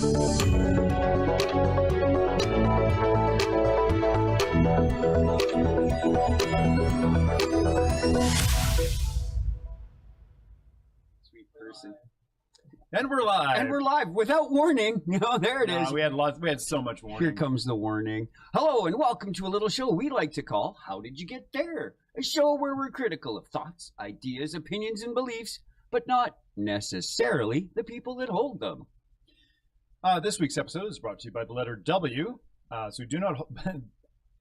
Sweet person. And we're live. And we're live without warning. There it is. We had so much warning. Here comes the warning. Hello and welcome to a little show we like to call How Did You Get There? A show where we're critical of thoughts, ideas, opinions, and beliefs, but not necessarily the people that hold them. This week's episode is brought to you by the letter W. So do not.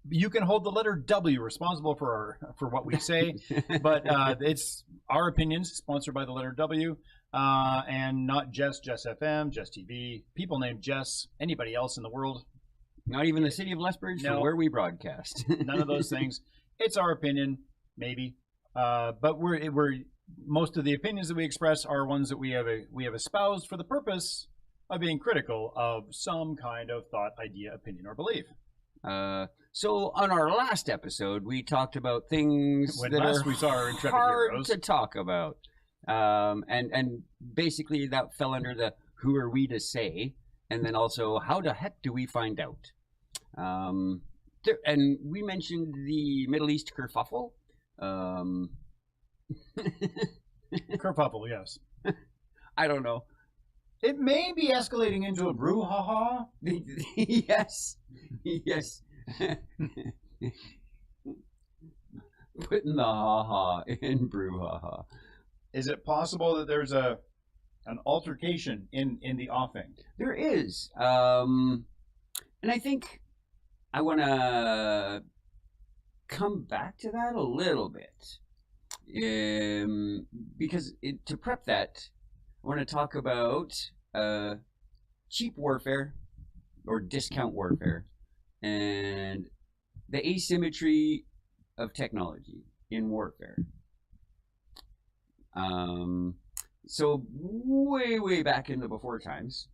You can hold the letter W responsible for what we say, but it's our opinions, sponsored by the letter W, and not Jess, Jess FM, Jess TV, people named Jess, anybody else in the world. Not even the city of Lethbridge, No. from where we broadcast. None of those things. It's our opinion, maybe, but we're most of the opinions that we express are ones that we have espoused for the purpose of being critical of some kind of thought, idea, opinion, or belief. So on our last episode, we talked about things When that last are we saw our intrepid hard heroes. to talk about. And basically that fell under the who are we to say, and then also how the heck do we find out? And we mentioned the Middle East kerfuffle. Kerfuffle, yes. I don't know. It may be escalating into a brouhaha. Yes. Putting the ha-ha in brouhaha. Is it possible that there's an altercation in the offing? There is. And I think I want to come back to that a little bit. Because to prep that, I want to talk about cheap warfare or discount warfare and the asymmetry of technology in warfare. So way back in the before times,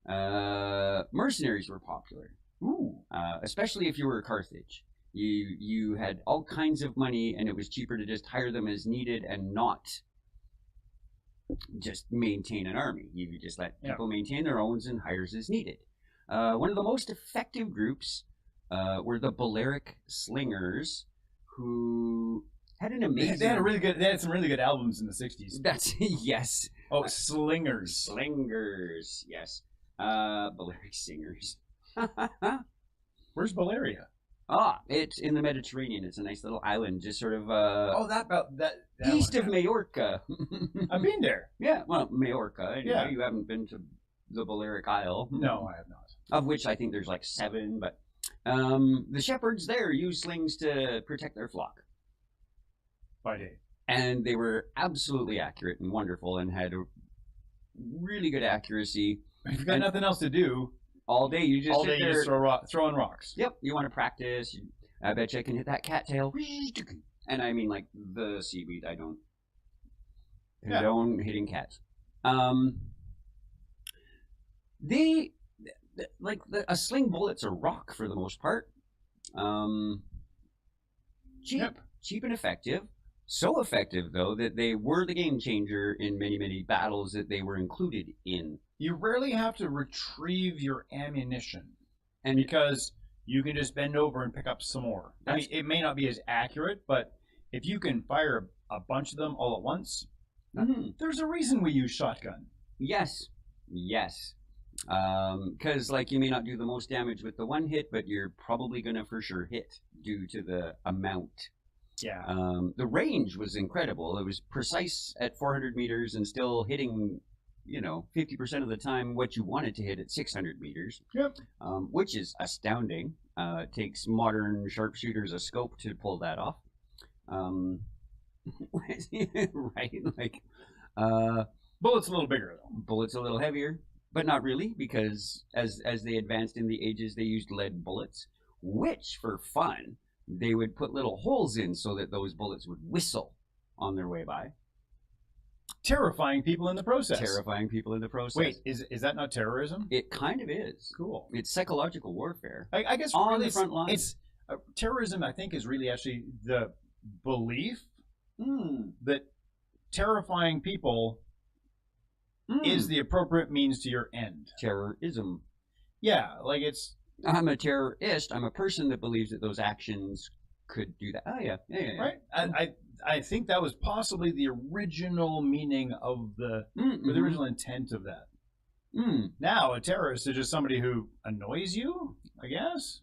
mercenaries were popular. Especially if you were Carthage. You had all kinds of money and it was cheaper to just hire them as needed and not just maintain an army. You just let people maintain their own and hires as needed. One of the most effective groups were the Balearic Slingers, who had an amazing. They had some really good albums in the '60s. That's yes. Oh, Slingers. Slingers, yes. Balearic Singers. Where's Balearia? It's in the Mediterranean. It's a nice little island, just sort of that east of Majorca. I've been there. Yeah, well, Majorca. Yeah. You haven't been to the Balearic Isle. No, I have not. Of which I think there's like 7, but the shepherds there use slings to protect their flock. By day. And they were absolutely accurate and wonderful and had a really good accuracy. If you've got nothing else to do, all day you just sit there. Throwing rocks. Yep, you want to practice. I bet you I can hit that cattail. And I mean like the seaweed. I don't condone hitting cats. A sling bullet's a rock for the most part. Cheap and effective. So effective, though, that they were the game changer in many battles that they were included in. You rarely have to retrieve your ammunition, and because you can just bend over and pick up some more. I mean, it may not be as accurate, but if you can fire a bunch of them all at once, there's a reason we use shotgun. Yes. Because you may not do the most damage with the one hit, but you're probably going to for sure hit due to the amount. Yeah. The range was incredible. It was precise at 400 meters and still hitting, 50% of the time what you wanted to hit at 600 meters. Yep. Which is astounding. It takes modern sharpshooters a scope to pull that off. Right? Bullets a little bigger, though. Bullets a little heavier, but not really, because as they advanced in the ages, they used lead bullets, which, for fun, they would put little holes in so that those bullets would whistle on their way by. Terrifying people in the process. Wait, is that not terrorism? It kind of is. Cool. It's psychological warfare. I guess on really the front line. It's terrorism. I think is really actually the belief that terrifying people is the appropriate means to your end. Terrorism. Yeah, like it's... I'm a terrorist. I'm a person that believes that those actions could do that. Oh, yeah. Right? I think that was possibly the original meaning of or the original intent of that. Now, a terrorist is just somebody who annoys you, I guess?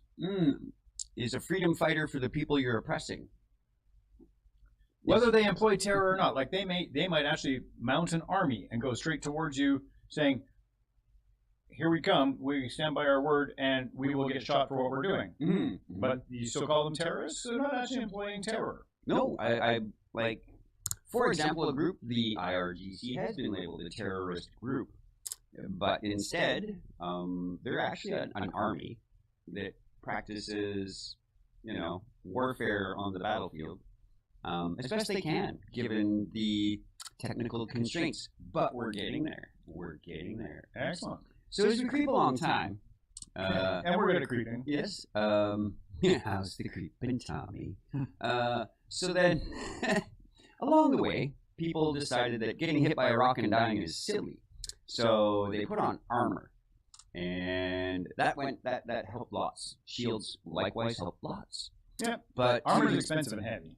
Is a freedom fighter for the people you're oppressing. Whether they employ terror or not, like they might actually mount an army and go straight towards you saying, here we come, we stand by our word, and we will get shot for what we're doing. But you still call them terrorists? They're not actually employing terror. No, I like, for example, a group, the IRGC, has been labeled a terrorist group. But instead, they're actually an army that practices, warfare on the battlefield as best they can, given the technical constraints. But we're getting there. We're getting there. Excellent. So as we creep along time, and we're good at creeping. Yes. How's the creeping, Tommy? So then, along the way, people decided that getting hit by a rock and dying is silly. So they put on armor, and that helped lots. Shields likewise helped lots. Yeah, but armor is expensive and heavy.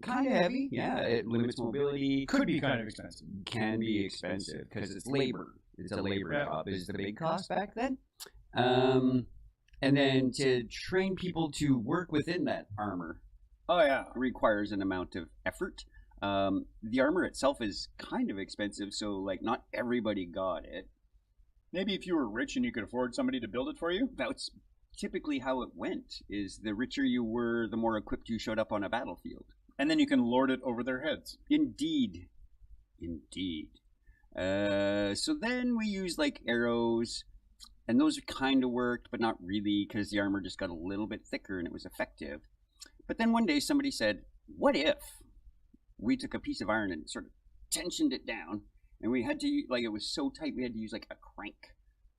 Kind of heavy. Yeah, it limits mobility. Could be kind of expensive. Can be expensive because it's labor. It's a labor job. Is the big cost back then. And then to train people to work within that armor. Oh yeah, requires an amount of effort. The armor itself is kind of expensive, so like not everybody got it. Maybe if you were rich and you could afford somebody to build it for you. That's typically how it went. Is the richer you were, the more equipped you showed up on a battlefield, and then you can lord it over their heads. Indeed. So then we used like arrows, and those kind of worked, but not really, because the armor just got a little bit thicker and it was effective. But then one day somebody said, "What if we took a piece of iron and sort of tensioned it down, and we had to, like, it was so tight we had to use like a crank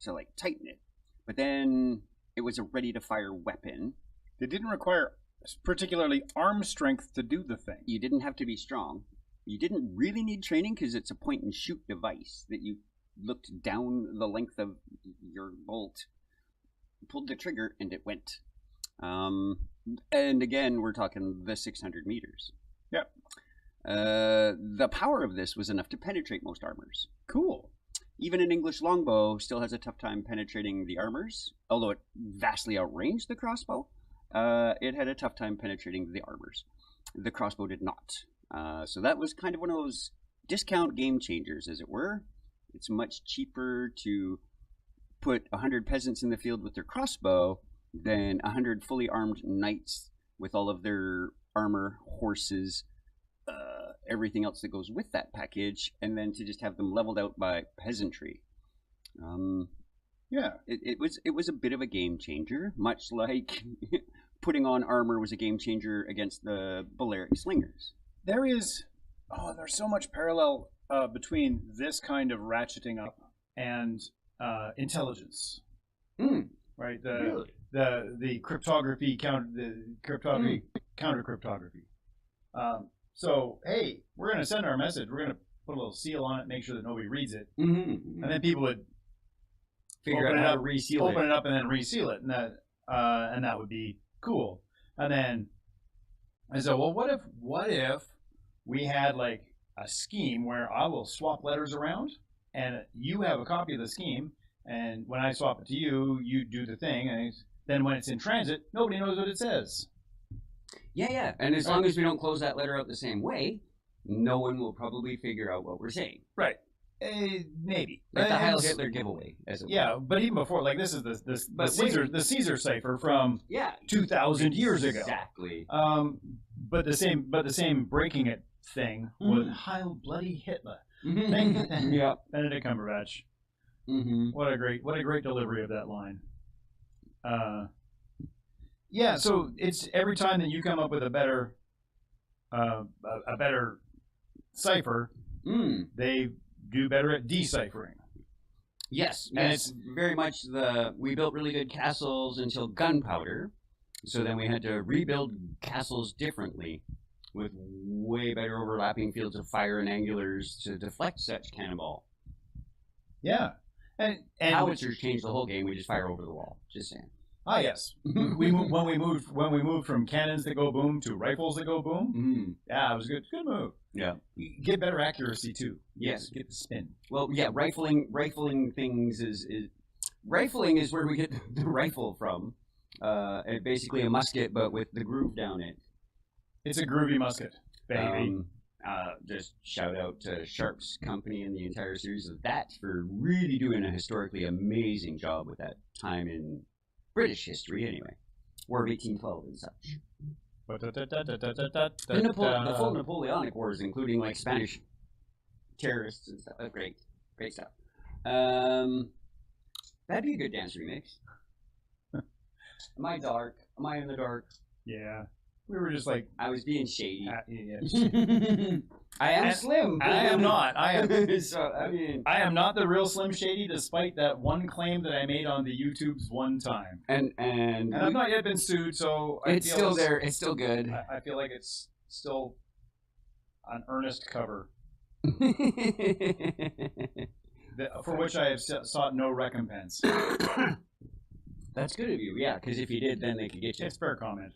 to like tighten it. But then it was a ready-to-fire weapon. It didn't require particularly arm strength to do the thing. You didn't have to be strong. You didn't really need training because it's a point-and-shoot device that you looked down the length of your bolt, pulled the trigger, and it went. And again, we're talking the 600 meters. Yep. The power of this was enough to penetrate most armors. Cool. Even an English longbow still has a tough time penetrating the armors, although it vastly outranged the crossbow. It had a tough time penetrating the armors. The crossbow did not. So that was kind of one of those discount game changers, as it were. It's much cheaper to put 100 peasants in the field with their crossbow than 100 fully armed knights with all of their armor, horses, everything else that goes with that package, and then to just have them leveled out by peasantry. Yeah, it was a bit of a game changer, much like putting on armor was a game changer against the Balearic slingers. There's so much parallel between this kind of ratcheting up and intelligence. Right. The cryptography counter cryptography. So, hey, we're going to send our message. We're going to put a little seal on it, make sure that nobody reads it. And then people would figure out how to reseal open it up and then reseal it. And that would be cool. And then I said, well, what if we had like a scheme where I will swap letters around and you have a copy of the scheme, and when I swap it to you, you do the thing, and then when it's in transit, nobody knows what it says. Yeah. And as long as we don't close that letter out the same way, no one will probably figure out what we're saying. Right. Maybe. Like the Heil Hitler giveaway. But even before, like this is the Caesar cipher from 2,000 years ago. Exactly. But the same breaking it thing was Heil bloody Hitler. Yeah. Benedict Cumberbatch. What a great delivery of that line. Yeah, so it's every time that you come up with a better cipher, they do better at deciphering. Yes, and it's very much we built really good castles until gunpowder, so then we had to rebuild castles differently with way better overlapping fields of fire and angulars to deflect such cannonball. Yeah. And Howitzers changed the whole game. We just fire over the wall. Just saying. Ah, yes. When we moved from cannons that go boom to rifles that go boom. Mm-hmm. Yeah, it was a good move. Yeah. You get better accuracy too. Yes. Get the spin. Well, yeah, rifling things is rifling is where we get the rifle from. Basically a musket, but with the groove down it. It's a groovy musket, baby. Just shout out to Sharp's company and the entire series of that for really doing a historically amazing job with that time in British history, anyway. War of 1812 and such. The full Napoleonic Wars, including like Spanish terrorists and stuff. Great stuff. That'd be a good dance remix. Am I dark? Am I in the dark? Yeah. We were just like... I was being shady. Yes. I am Slim. I am not. I am. So, I mean... I am not the real Slim Shady, despite that one claim that I made on the YouTubes one time. And I've not yet been sued, so I it's still there. It's still good. I feel like it's still an earnest cover, for which I have sought no recompense. That's good of you, yeah. Because if you did, then they could get you. It's fair comment.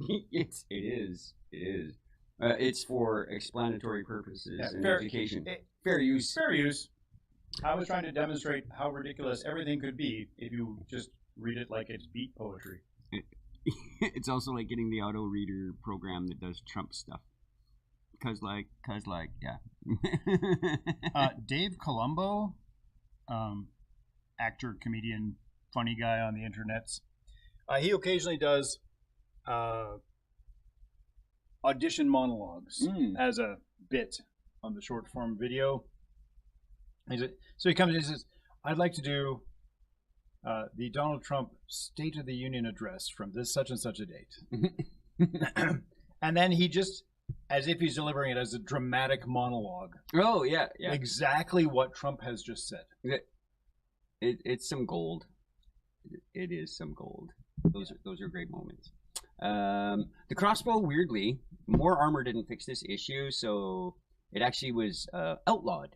It is. It's for explanatory purposes and education. Fair use. Fair use. I was trying to demonstrate how ridiculous everything could be if you just read it like it's beat poetry. It's also like getting the auto reader program that does Trump stuff. Cause yeah. Dave Colombo, actor, comedian, funny guy on the internets. He occasionally does audition monologues as a bit on the short form video. So he comes in and says, I'd like to do the Donald Trump State of the Union address from this such and such a date. And then he just, as if he's delivering it as a dramatic monologue. Oh, yeah. Exactly what Trump has just said. It's some gold. It is some gold. Those are great moments. The crossbow, weirdly, more armor didn't fix this issue, so it actually was outlawed.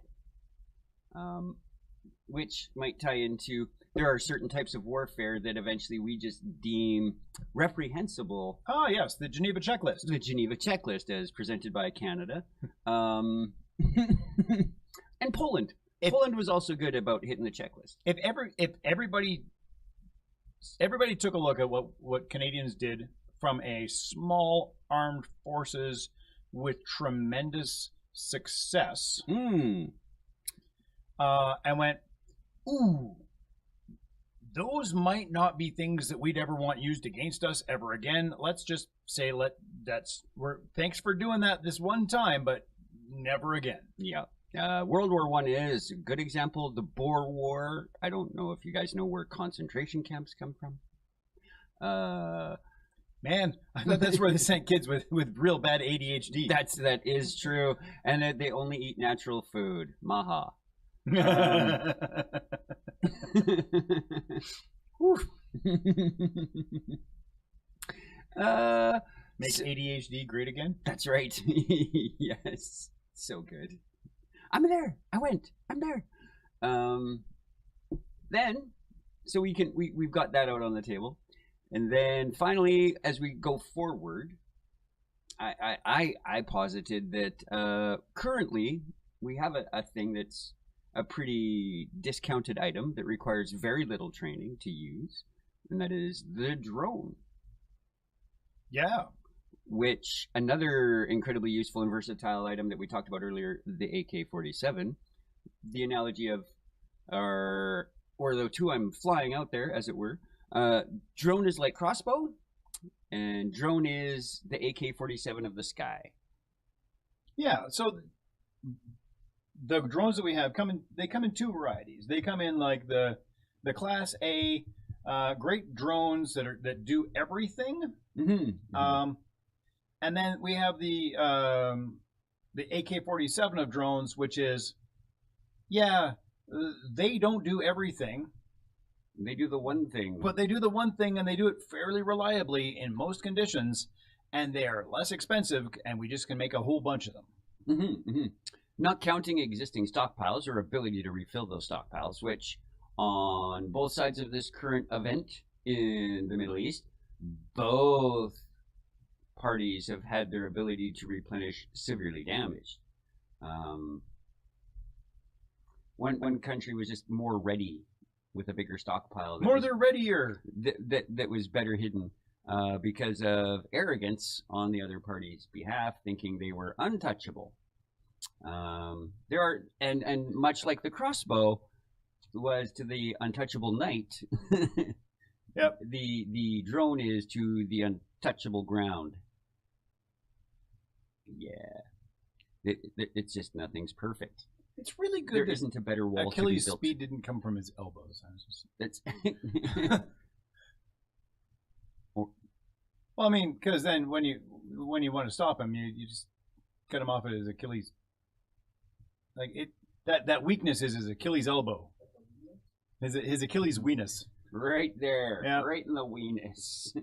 Which might tie into, there are certain types of warfare that eventually we just deem reprehensible. Ah, yes, the Geneva Checklist. The Geneva Checklist, as presented by Canada. And Poland. Poland was also good about hitting the checklist. If everybody took a look at what Canadians did from a small armed forces with tremendous success, and went, ooh, those might not be things that we'd ever want used against us ever again. Let's just say thanks for doing that this one time, but never again. Yeah. World War I is a good example. The Boer War. I don't know if you guys know where concentration camps come from. Man, I thought that's where they sent kids with real bad ADHD. That is true, and that they only eat natural food. Maha. Makes ADHD great again. That's right. Yes, so good. I'm there. I went. I'm there. Then, so we've got that out on the table, and then finally, as we go forward, I posited that currently we have a thing that's a pretty discounted item that requires very little training to use, and that is the drone. Yeah. Which, another incredibly useful and versatile item that we talked about earlier, the AK-47. The analogy of or the two I'm flying out there, as it were. Drone is like crossbow, and drone is the AK-47 of the sky. Yeah, so the drones that we have come in two varieties. They come in like the Class A, great drones that do everything. Mm-hmm. And then we have the AK-47 of drones, which is, they don't do everything. They do the one thing. But they do the one thing, and they do it fairly reliably in most conditions. and they are less expensive, and we just can make a whole bunch of them. Not counting existing stockpiles or ability to refill those stockpiles, which on both sides of this current event in the Middle East, both parties have had their ability to replenish severely damaged. One country was just more ready with a bigger stockpile. They're readier. That was better hidden because of arrogance on the other party's behalf, thinking they were untouchable. There are, and much like the crossbow was to the untouchable knight, yep. The drone is to the untouchable ground. Yeah, it's just nothing's perfect. It's really good. There isn't a better wall Achilles' to be built. speed didn't come from his elbows. It's well, I mean, because then when you want to stop him, you just cut him off at his Achilles. Like it, that weakness is his Achilles' elbow. His Achilles' weenus. Right there, yeah. Right in the weenus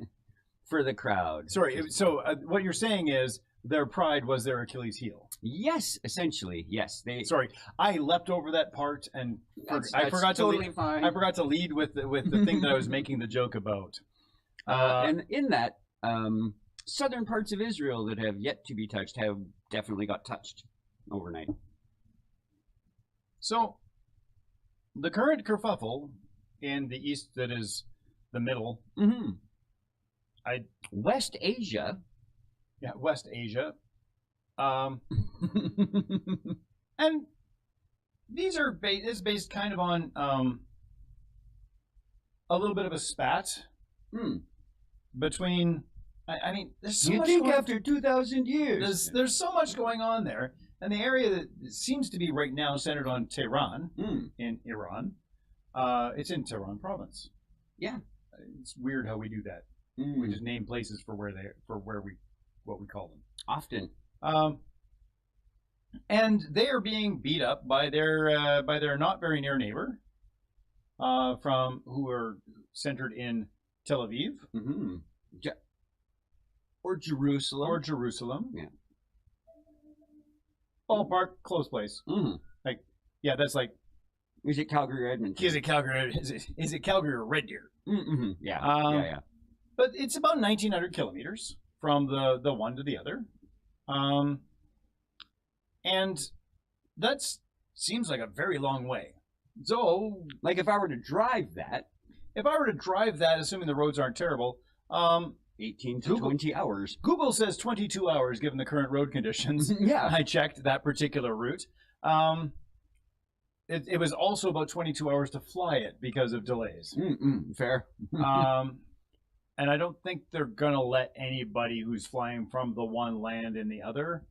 for the crowd. Sorry, so what you're saying is their pride was their Achilles' heel. Yes, essentially, yes. Sorry, I leapt over that part and I forgot totally to lead. fine. I forgot to lead with the thing that I was making the joke about. And in that, southern parts of Israel that have yet to be touched have definitely got touched overnight. So, the current kerfuffle in the east, that is the middle. West Asia. Yeah, West Asia. And these are based kind of on a little bit of a spat between. I mean, there's so you much think going, after 2,000 years, there's so much going on there, and the area that seems to be right now centered on Tehran in Iran. It's in Tehran province. Yeah, it's weird how we do that. We just name places for what we call them often. And they are being beat up by their not very near neighbor, who are centered in Tel Aviv, or Jerusalem. Yeah. Ballpark, close place. Like, yeah, that's like. Is it Calgary or Edmonton? Is it Calgary? Is it Calgary or Red Deer? Yeah. Yeah. But it's about 1,900 kilometers from the one to the other. And that seems like a very long way. So, like if I were to drive that, assuming the roads aren't terrible, 18 to 20 hours. Google says 22 hours given the current road conditions. Yeah. I checked that particular route. It was also about 22 hours to fly it because of delays. Fair. And I don't think they're going to let anybody who's flying from the one land in the other.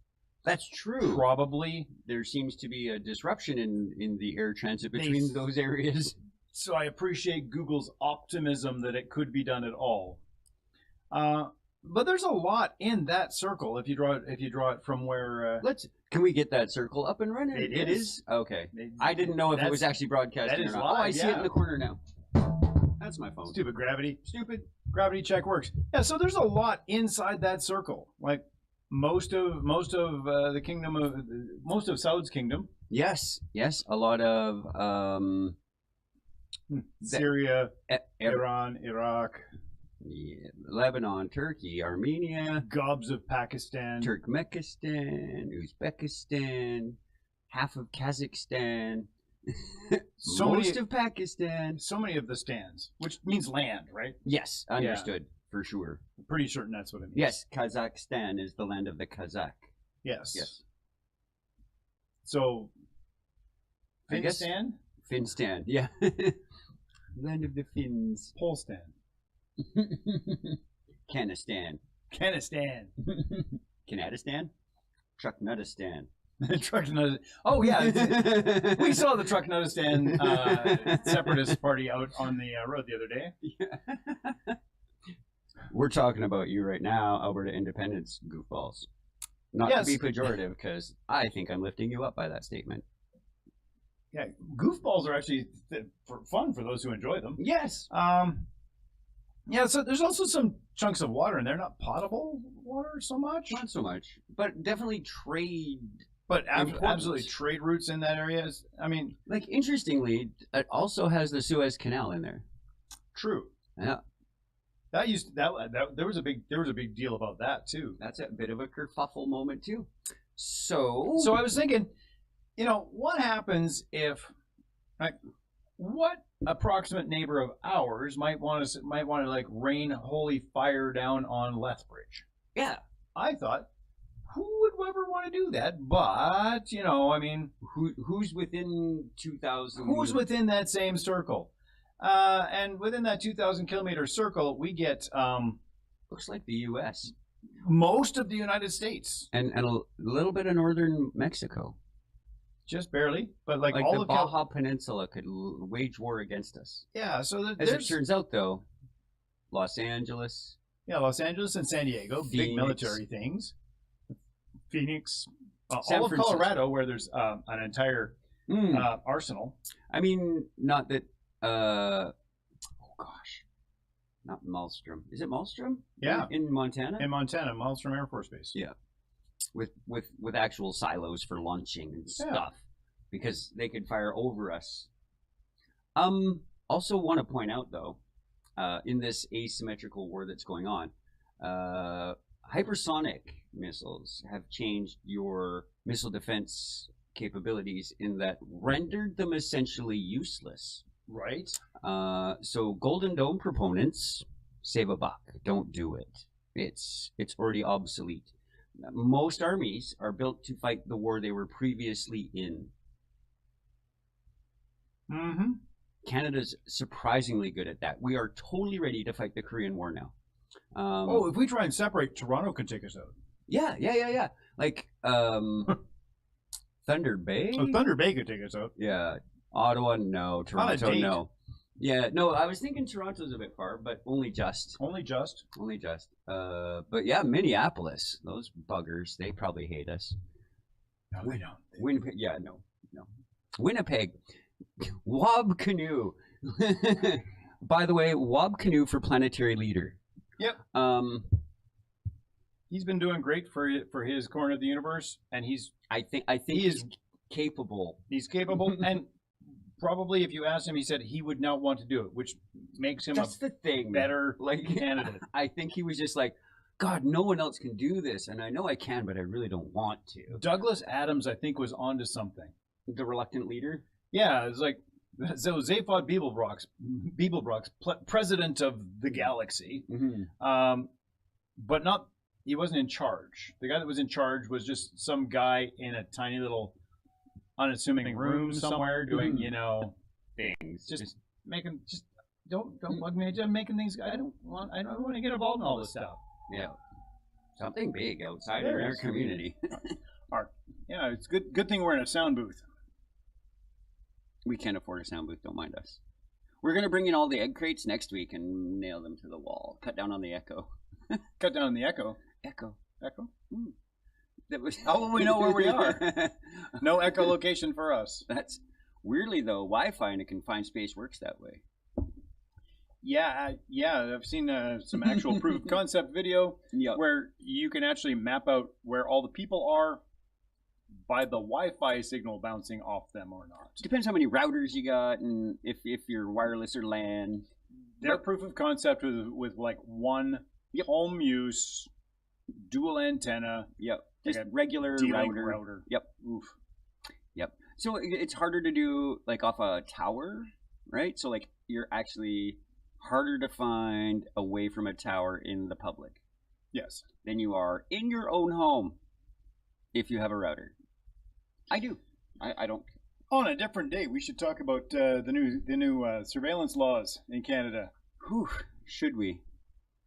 That's true. Probably. There seems to be a disruption in the air transit between those areas. So I appreciate Google's optimism that it could be done at all. But there's a lot in that circle if you draw it from where. Can we get that circle up and running? It is. Okay. I didn't know if it was actually broadcasting or not. Live, I see it in the corner now. That's my phone. Stupid gravity check works. Yeah. So there's a lot inside that circle. Like most of the kingdom of most of Saud's kingdom. Yes. A lot of Syria, Iran, Iraq. Yeah, Lebanon, Turkey, Armenia, gobs of Pakistan, Turkmenistan, Uzbekistan, half of Kazakhstan, most of Pakistan. So many of the stands, which means land, right? Yes, understood, for sure. I'm pretty certain that's what it means. Yes, Kazakhstan is the land of the Kazakh. Yes. So, Finstan? Finstan, yeah. Land of the Finns. Polstan. Canistan. Canadistan? Trucknuttistan. Trucknuttistan. Oh yeah, we saw the Trucknuttistan separatist party out on the road the other day. We're talking about you right now, Alberta Independence goofballs. Not to be pejorative, because I think I'm lifting you up by that statement. Yeah, goofballs are actually fun for those who enjoy them. Yes. Yeah, so there's also some chunks of water in there, not potable water so much. Not so much, but definitely trade. But Important. absolutely trade routes in that area. I mean, Like, interestingly, it also has the Suez Canal in there. true. Yeah, That there was a big deal about that too. that's a bit of a kerfuffle moment too. So I was thinking, what happens if, like, what approximate neighbor of ours might want to like rain holy fire down on Lethbridge? yeah, I thought, who would ever want to do that? But I mean, who's within 2,000? who's within that same circle? And within that 2,000 kilometer circle, we get Looks like the U.S. most of the United States, and a little bit of northern Mexico. just barely, but like all the of Baja Peninsula could wage war against us. yeah. So As it turns out, though, Los Angeles. yeah, Los Angeles and San Diego, big Phoenix. military things. Phoenix, San all of Francisco. Colorado, where there's an entire arsenal. I mean, not that. Oh gosh, not Malmstrom. Is it Malmstrom? Yeah. in Montana. In Montana, miles from Air Force Base. Yeah. With actual silos for launching and stuff, because they could fire over us. Also want to point out though, in this asymmetrical war that's going on, hypersonic missiles have changed your missile defense capabilities in that rendered them essentially useless. Right. So Golden Dome proponents, save a buck. Don't do it. It's already obsolete. Most armies are built to fight the war they were previously in. Mm-hmm. Canada's surprisingly good at that. We are totally ready to fight the Korean War now. If we try and separate, Toronto can take us out. Yeah. Like Thunder Bay. Oh, Thunder Bay could take us out. Yeah. Ottawa, no. Toronto, date. no. Yeah, no, I was thinking Toronto's a bit far, but only just. Only just. But yeah, Minneapolis, those buggers, they probably hate us. No, they don't. Winnipeg, yeah, no. Winnipeg, Wob Canoe. By the way, Wob Canoe for planetary leader. Yep. He's been doing great for his corner of the universe, and I think he is capable. He's capable, and probably if you asked him, he said he would not want to do it, which makes him That's the thing, better like candidate. I think he was just like, God, no one else can do this, and I know I can, but I really don't want to. Douglas Adams, I think, was onto something. The reluctant leader. Yeah, it's like so. Zaphod Beeblebrox, president of the galaxy, but not. He wasn't in charge. The guy that was in charge was just some guy in a tiny little unassuming room somewhere doing, things. Just making, don't bug me. Just making things. I don't want to get involved in all this stuff. Yeah, something big outside of our community. Yeah, it's good thing we're in a sound booth. We can't afford a sound booth. Don't mind us. We're gonna bring in all the egg crates next week and nail them to the wall. Cut down on the echo. Cut down on the echo. Echo. That was. How will we know where we are? No echolocation for us. That's weirdly though. Wi-Fi in a confined space works that way. Yeah. I've seen some actual proof of concept video where you can actually map out where all the people are by the Wi-Fi signal bouncing off them or not. Depends how many routers you got and if you're wireless or LAN. Their proof of concept with like one home use dual antenna. Yep. Like Just regular router. Yep. Oof. Yep. So it's harder to do like off a tower, right? So like you're actually harder to find away from a tower in the public. Yes. Than you are in your own home if you have a router. I do. I don't. On a different day, we should talk about the new surveillance laws in Canada. Whew. Should we?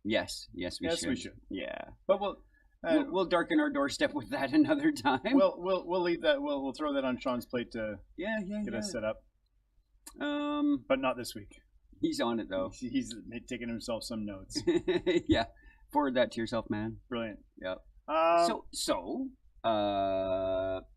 Yes, we should. Yeah. But we'll darken our doorstep with that another time. We'll leave that. We'll throw that on Sean's plate to get us set up. But not this week. He's on it though. He's taking himself some notes. Yeah. Forward that to yourself, man. Brilliant. Yep.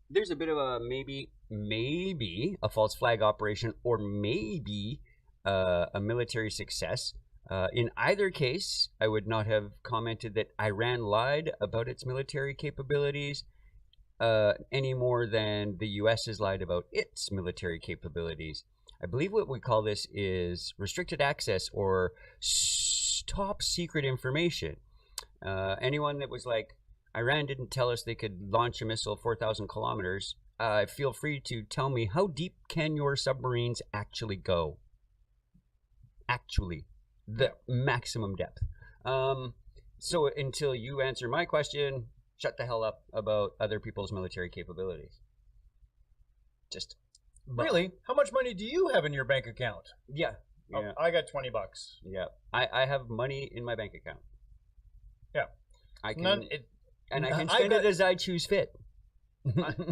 There's a bit of a maybe a false flag operation or maybe a military success In either case, I would not have commented that Iran lied about its military capabilities any more than the U.S. has lied about its military capabilities. I believe what we call this is restricted access or top secret information. Anyone that was like, Iran didn't tell us they could launch a missile 4,000 kilometers, feel free to tell me, how deep can your submarines actually go? Actually, the maximum depth. So until you answer my question, shut the hell up about other people's military capabilities. Just really? How much money do you have in your bank account? Yeah. Oh, I got $20. Yeah, I have money in my bank account. Yeah, I can, and I can spend it as I choose fit.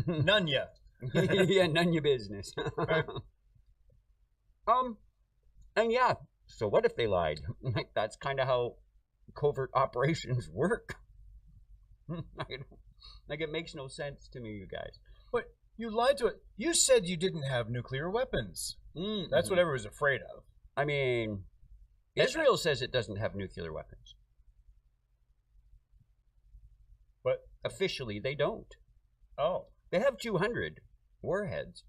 None ya. Yeah, none your business. And yeah. So what if they lied? Like, that's kind of how covert operations work. Like, it makes no sense to me, you guys. But you lied to it. You said you didn't have nuclear weapons. That's what everyone's afraid of. I mean, Israel says it doesn't have nuclear weapons. But officially, they don't. Oh. They have 200 warheads,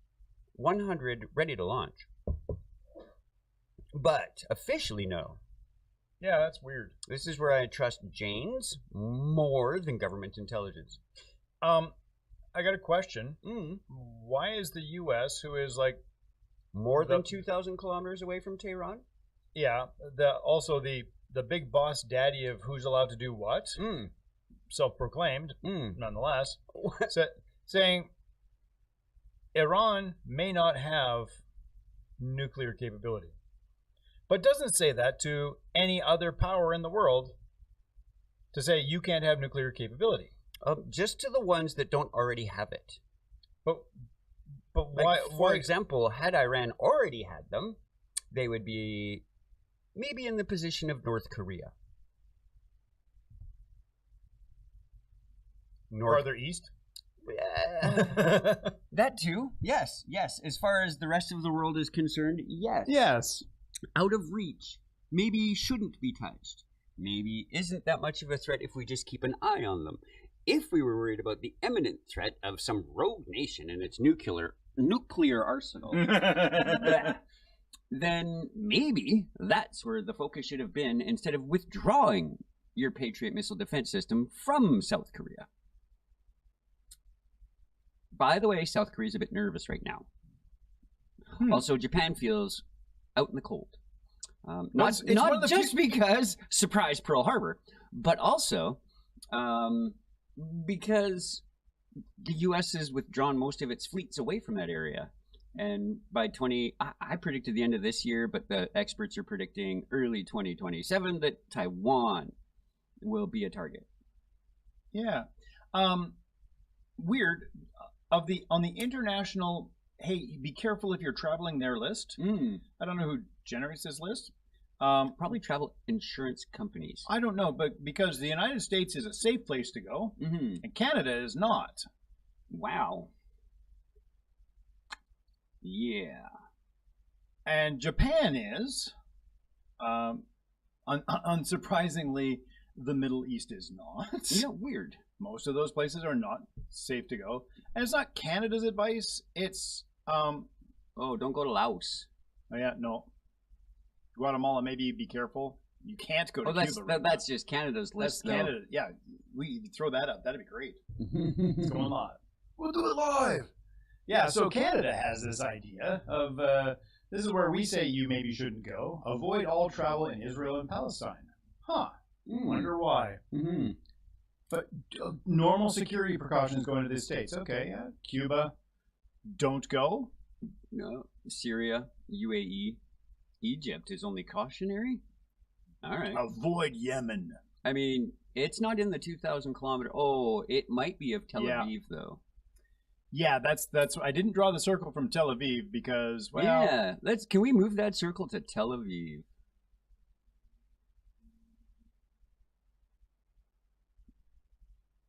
100 ready to launch. But officially, no. Yeah, that's weird. This is where I trust Janes more than government intelligence. I got a question. Why is the U.S., who is like more than 2,000 kilometers away from Tehran? Yeah, also the big boss daddy of who's allowed to do what? Self-proclaimed, nonetheless, saying Iran may not have nuclear capability, but doesn't say that to any other power in the world, to say you can't have nuclear capability. Just to the ones that don't already have it. But why? Like, for example, had Iran already had them, they would be maybe in the position of North Korea. Farther east? That too. Yes. As far as the rest of the world is concerned, yes. Yes. Out of reach. Maybe shouldn't be touched. Maybe isn't that much of a threat if we just keep an eye on them. If we were worried about the imminent threat of some rogue nation and its nuclear arsenal, then maybe that's where the focus should have been, instead of withdrawing your Patriot missile defense system from South Korea. By the way, South Korea's a bit nervous right now. Also, Japan feels out in the cold. Not just because, surprise, Pearl Harbor, but also because the U.S. has withdrawn most of its fleets away from that area. And by I predicted the end of this year, but the experts are predicting early 2027 that Taiwan will be a target. Yeah. Weird. On the international, hey, be careful if you're traveling their list. I don't know who generates this list. Probably travel insurance companies. I don't know, but because the United States is a safe place to go, and Canada is not. Wow. Yeah. And Japan is. Unsurprisingly, the Middle East is not. Yeah, weird. Most of those places are not safe to go. And it's not Canada's advice. It's... don't go to Laos. Oh, yeah, no. Guatemala, maybe be careful. You can't go to Cuba. That's just Canada's list, That's Canada. Yeah, we throw that up. That'd be great. It's going live. We'll do it live. Yeah, so Canada has this idea of, this is where we say you maybe shouldn't go. Avoid all travel in Israel and Palestine. Wonder why. But normal security precautions going to these states. Okay, yeah. Cuba, don't go. No. Syria, UAE, Egypt is only cautionary. All right. Avoid Yemen. I mean, it's not in the 2,000 kilometer. Oh, it might be of Tel Aviv though. Yeah, that's. I didn't draw the circle from Tel Aviv because, well, yeah. Can we move that circle to Tel Aviv?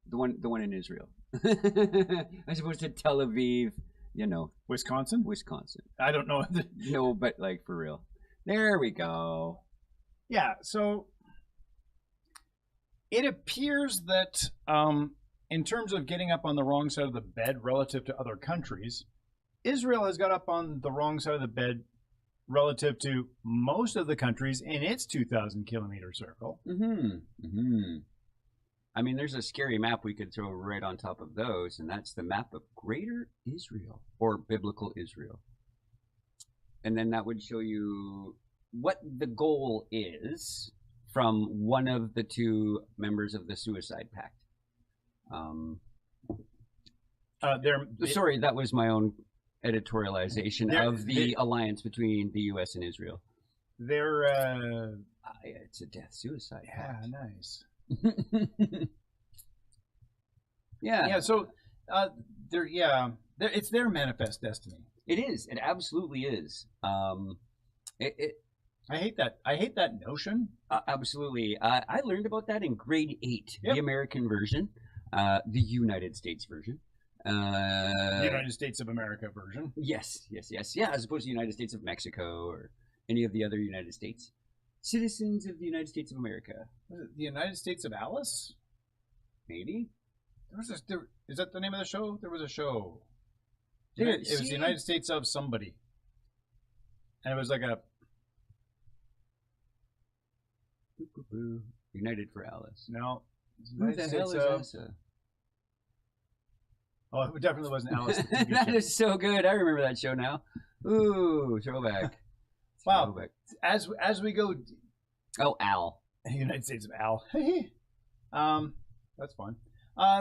The one in Israel, as opposed to Tel Aviv. Wisconsin. Wisconsin. I don't know. No, but like for real. There we go. Yeah, so it appears that in terms of getting up on the wrong side of the bed relative to other countries, Israel has got up on the wrong side of the bed relative to most of the countries in its 2,000-kilometer circle. I mean, there's a scary map we could throw right on top of those, and that's the map of Greater Israel, or Biblical Israel. And then that would show you what the goal is from one of the two members of the Suicide Pact. Sorry, that was my own editorialization of the alliance between the U.S. and Israel. It's a death-suicide pact. Yeah, nice. Yeah. So, it's their manifest destiny. It is. It absolutely is. I hate that. I hate that notion. Absolutely. I learned about that in grade 8, the American version, the United States version. The United States of America version. Yes. Yeah, as opposed to the United States of Mexico or any of the other United States. Citizens of the United States of America. Was it the United States of Alice? Maybe. Is that the name of the show? There was a show. It was the United States of somebody. And it was like a... United for Alice. No. Who the hell is Asa? Oh, it definitely wasn't Alice. That is so good. I remember that show now. Ooh, throwback. Wow. As we go... Oh, Al. United States of Al. That's fun.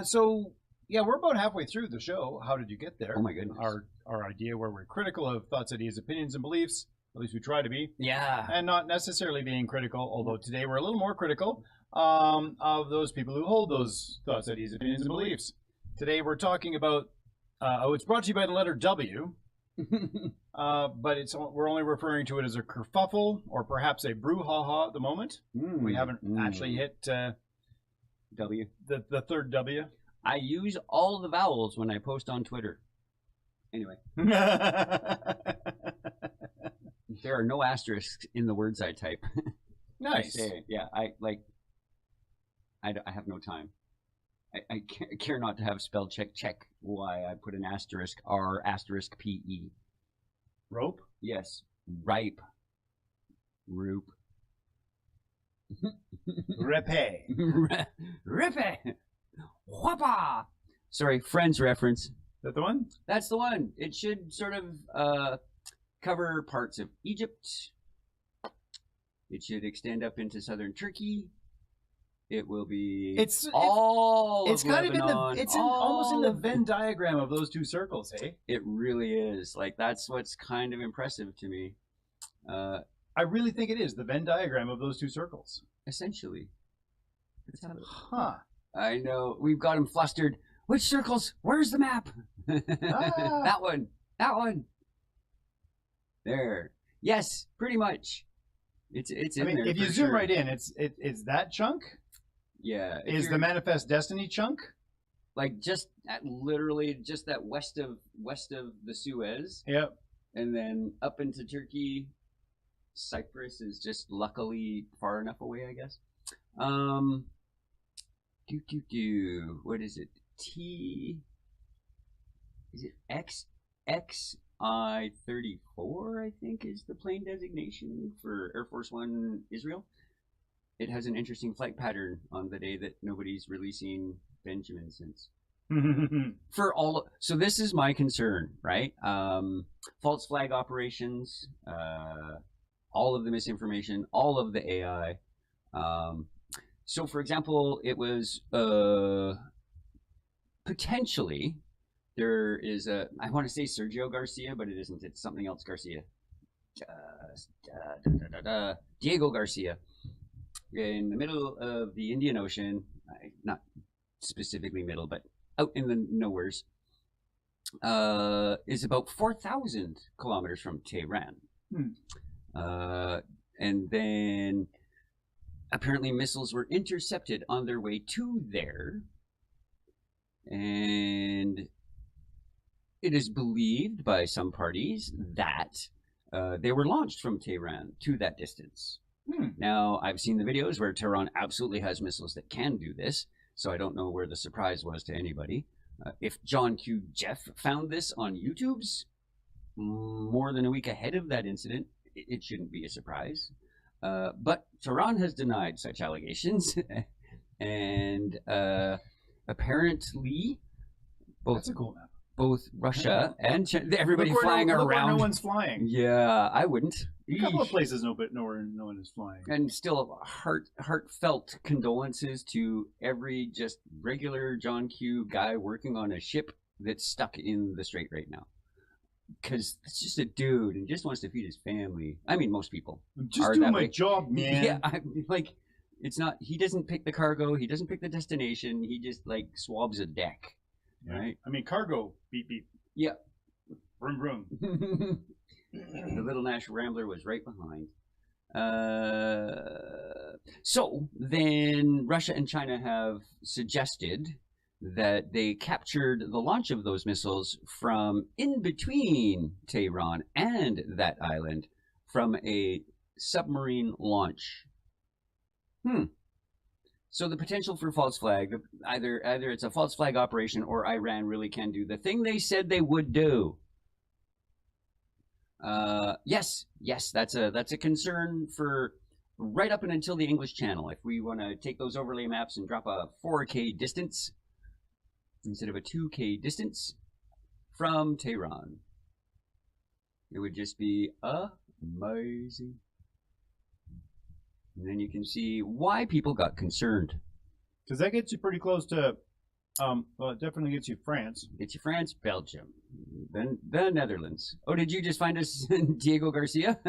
So, yeah, we're about halfway through the show. How did you get there? Oh, my goodness. Our idea where we're critical of thoughts, ideas, opinions, and beliefs. At least we try to be. Yeah. And not necessarily being critical, although today we're a little more critical of those people who hold those thoughts, ideas, opinions, and beliefs. Today we're talking about, it's brought to you by the letter W, but we're only referring to it as a kerfuffle or perhaps a brouhaha at the moment. We haven't actually hit W. The third W. I use all the vowels when I post on Twitter. Anyway. There are no asterisks in the words I type. Nice. I have no time. I care not to have spell check why I put an asterisk R asterisk PE. Rope? Yes. Ripe. Roop. Repe. Repe. Whoppa. Sorry, Friends reference. Is that the one? That's the one. It should sort of cover parts of Egypt. It should extend up into southern Turkey. It will be almost in the Venn diagram of those two circles, hey? It really is. Like, that's what's kind of impressive to me. I really think it is the Venn diagram of those two circles. Essentially. Huh. I know. We've got him flustered. Which circles? Where's the map? That one. That one. There. Yes, pretty much. It's in there. If you zoom right in, it's that chunk. Yeah. Is the manifest destiny chunk? Like literally just that west of the Suez. Yep. And then up into Turkey. Cyprus is just luckily far enough away, I guess. What is it? Is it XI-34, I think, is the plane designation for Air Force One Israel. It has an interesting flight pattern on the day that nobody's releasing Benjamin since. So this is my concern, right? False flag operations, all of the misinformation, all of the AI. So, for example, it was potentially, there is I want to say Sergio Garcia, but it isn't. It's something else Garcia. Diego Garcia. In the middle of the Indian Ocean, not specifically middle, but out in the nowheres, is about 4,000 kilometers from Tehran. And then apparently missiles were intercepted on their way to there. And it is believed by some parties that they were launched from Tehran to that distance. Now, I've seen the videos where Tehran absolutely has missiles that can do this, so I don't know where the surprise was to anybody. If John Q. Jeff found this on YouTube's more than a week ahead of that incident, it shouldn't be a surprise. But Tehran has denied such allegations, and apparently, That's a cool map. both Russia and China, everybody Look where flying look where around. no one's flying. Yeah, I wouldn't. A couple of Eesh. places, but nowhere no one is flying. And still, heartfelt condolences to every just regular John Q guy working on a ship that's stuck in the strait right now. Because it's just a dude and just wants to feed his family. I mean, most people I'm just are doing that my way. job, man. Yeah, like it's not. He doesn't pick the cargo. He doesn't pick the destination. He just like swabs a deck, right? I mean, cargo, beep beep. Yeah. Vroom vroom. The little Nash Rambler was right behind. So then Russia and China have suggested that they captured the launch of those missiles from in between Tehran and that island from a submarine launch. So the potential for false flag, either it's a false flag operation or Iran really can do the thing they said they would do. Yes, that's a concern for right up and until the English Channel. If we want to take those overlay maps and drop a 4K distance instead of a 2K distance from Tehran, it would just be amazing. And then you can see why people got concerned. Because that gets you pretty close to, well, it definitely gets you France. Gets you France, Belgium, then the Netherlands. Oh, did you just find us Diego Garcia?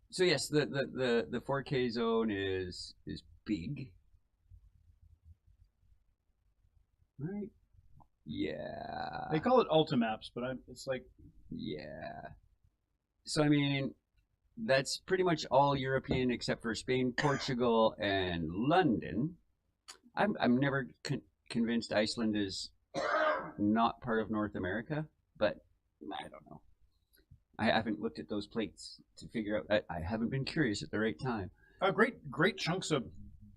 So yes, the 4K zone is big, right? Yeah. They call it Ultimaps, but it's like, yeah. So I mean, that's pretty much all European except for Spain, Portugal, and London. I'm never convinced Iceland is not part of North America, but I don't know. I haven't looked at those plates to figure out. I haven't been curious at the right time. great chunks of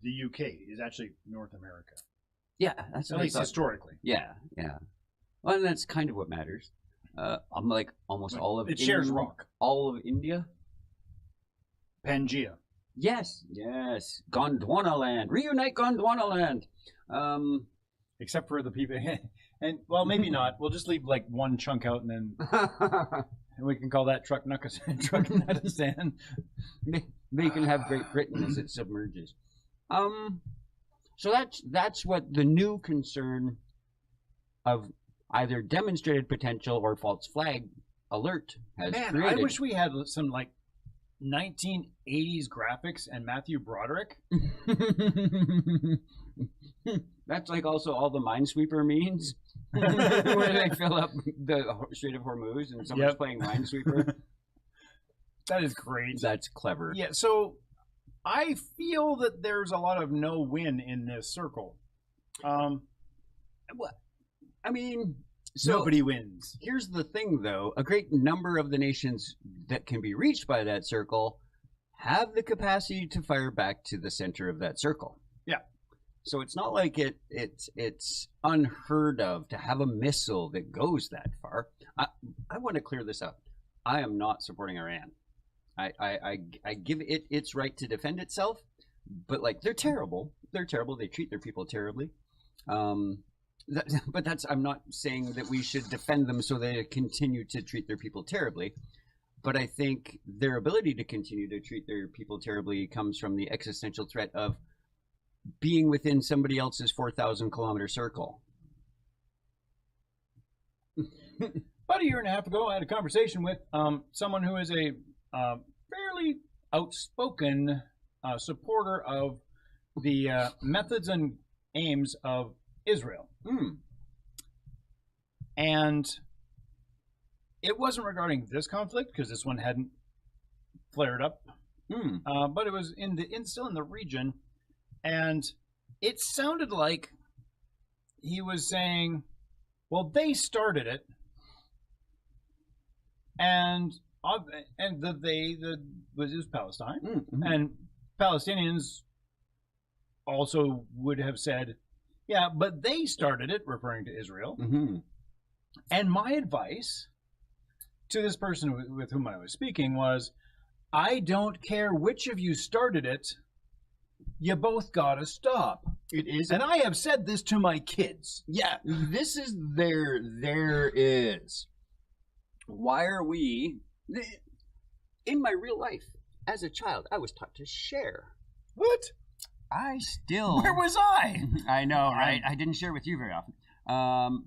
the UK is actually North America. Yeah, that's At what I least thought. historically. Yeah. Well, and that's kind of what matters. I'm like almost all of It shares rock. all of India. Pangea. Yes. Gondwana land. Reunite Gondwana land. Except for the people. And, well, maybe not. We'll just leave like one chunk out and then we can call that Trucknuckistan. They can have Great Britain as it submerges. So that's what the new concern of either demonstrated potential or false flag alert has created. I wish we had some like 1980s graphics and Matthew Broderick. That's like also all the Minesweeper memes where they fill up the Strait of Hormuz and someone's playing Minesweeper. That is great. That's clever. Yeah, so I feel that there's a lot of no win in this circle. I mean, so nobody wins. Here's the thing, though. A great number of the nations that can be reached by that circle have the capacity to fire back to the center of that circle. Yeah. So it's not like it's unheard of to have a missile that goes that far. I want to clear this up. I am not supporting Iran. I give it its right to defend itself, but like they're terrible. They're terrible. They treat their people terribly. But I'm not saying that we should defend them so they continue to treat their people terribly. But I think their ability to continue to treat their people terribly comes from the existential threat of being within somebody else's 4,000 kilometer circle. About a year and a half ago, I had a conversation with someone who is a fairly outspoken supporter of the methods and aims of Israel. And it wasn't regarding this conflict because this one hadn't flared up, but it was still in the region, and it sounded like he was saying, well, they started it, and it was Palestine, Mm-hmm. and Palestinians also would have said, yeah, but they started it, referring to Israel. Mm-hmm. And my advice to this person with whom I was speaking was, I don't care which of you started it, you both gotta stop. It is. And I have said this to my kids. Yeah, this is there is. Why are we... In my real life, as a child, I was taught to share. What? I still. Where was I? I know, right? I didn't share with you very often.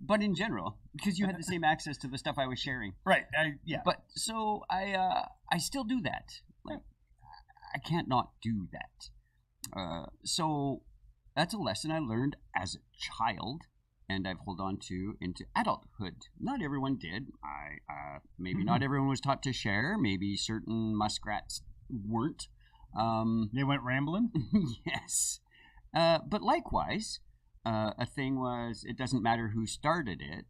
But in general, because you had the same access to the stuff I was sharing. Right. Yeah. But so I still do that. Like, I can't not do that. So that's a lesson I learned as a child, and I've held on to into adulthood. Not everyone did. Maybe not everyone was taught to share. Maybe certain muskrats weren't. They went rambling? Yes. But likewise, a thing was, it doesn't matter who started it.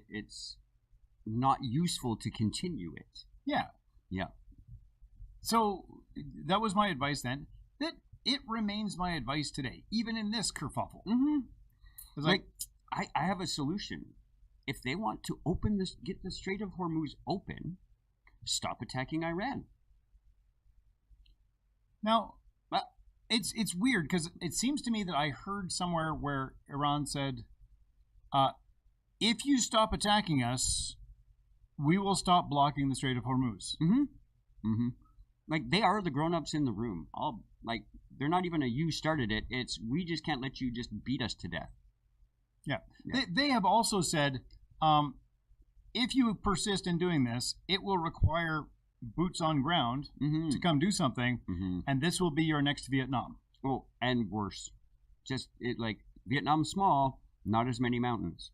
It's not useful to continue it. Yeah. Yeah. So that was my advice then. That it remains my advice today, even in this kerfuffle. Mm-hmm. It's Like, I have a solution. If they want to get the Strait of Hormuz open, stop attacking Iran. Now, it's weird because it seems to me that I heard somewhere where Iran said, if you stop attacking us, we will stop blocking the Strait of Hormuz. Mm-hmm. Mm-hmm. Like, they are the grown-ups in the room. They're not even a you started it. It's we just can't let you just beat us to death. Yeah. Yeah. They have also said, if you persist in doing this, it will require boots on ground Mm-hmm. to come do something, Mm-hmm. and this will be your next Vietnam. Oh, and worse. Vietnam's small, not as many mountains.